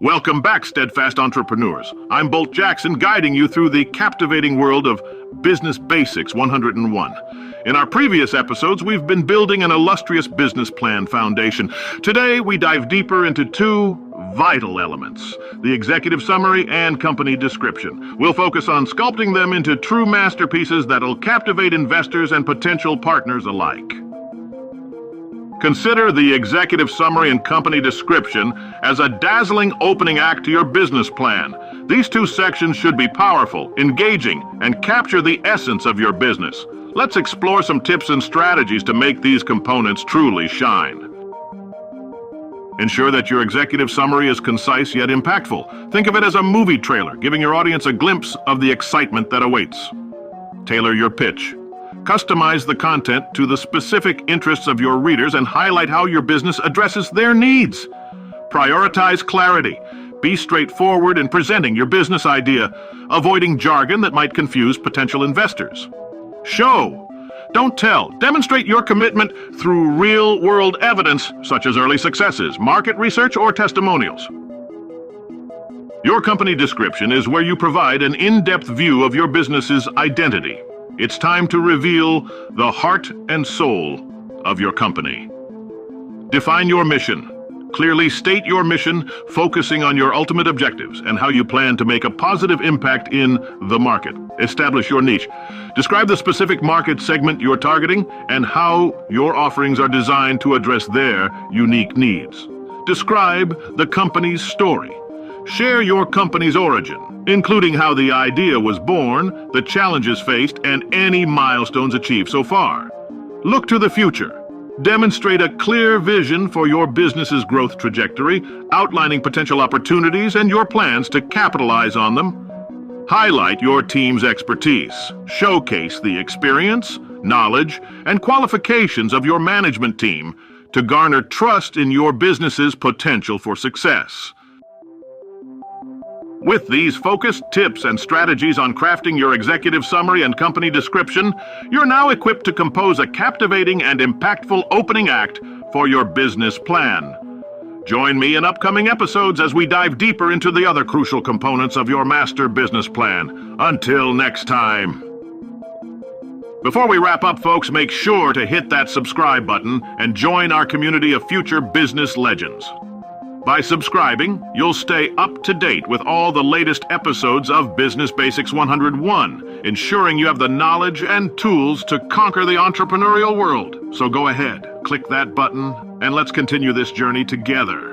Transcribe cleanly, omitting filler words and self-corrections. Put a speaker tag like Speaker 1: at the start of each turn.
Speaker 1: Welcome back, steadfast entrepreneurs. I'm Bolt Jackson, guiding you through the captivating world of Business Basics 101. In our previous episodes, we've been building an illustrious business plan foundation. Today, we dive deeper into two vital elements, the executive summary and company description. We'll focus on sculpting them into true masterpieces that'll captivate investors and potential partners alike. Consider the executive summary and company description as a dazzling opening act to your business plan. These two sections should be powerful, engaging, and capture the essence of your business. Let's explore some tips and strategies to make these components truly shine. Ensure that your executive summary is concise yet impactful. Think of it as a movie trailer, giving your audience a glimpse of the excitement that awaits. Tailor your pitch. Customize the content to the specific interests of your readers and highlight how your business addresses their needs. Prioritize clarity. Be straightforward in presenting your business idea, avoiding jargon that might confuse potential investors. Show. Don't tell. Demonstrate your commitment through real-world evidence, such as early successes, market research, or testimonials. Your company description is where you provide an in-depth view of your business's identity. It's time to reveal the heart and soul of your company. Define your mission. Clearly state your mission, focusing on your ultimate objectives and how you plan to make a positive impact in the market. Establish your niche. Describe the specific market segment you're targeting and how your offerings are designed to address their unique needs. Describe the company's story. Share your company's origin, including how the idea was born, the challenges faced, and any milestones achieved so far. Look to the future. Demonstrate a clear vision for your business's growth trajectory, outlining potential opportunities and your plans to capitalize on them. Highlight your team's expertise. Showcase the experience, knowledge, and qualifications of your management team to garner trust in your business's potential for success. With these focused tips and strategies on crafting your executive summary and company description, you're now equipped to compose a captivating and impactful opening act for your business plan. Join me in upcoming episodes as we dive deeper into the other crucial components of your master business plan. Until next time. Before we wrap up, folks, make sure to hit that subscribe button and join our community of future business legends. By subscribing, you'll stay up to date with all the latest episodes of Business Basics 101, ensuring you have the knowledge and tools to conquer the entrepreneurial world. So go ahead, click that button, and let's continue this journey together.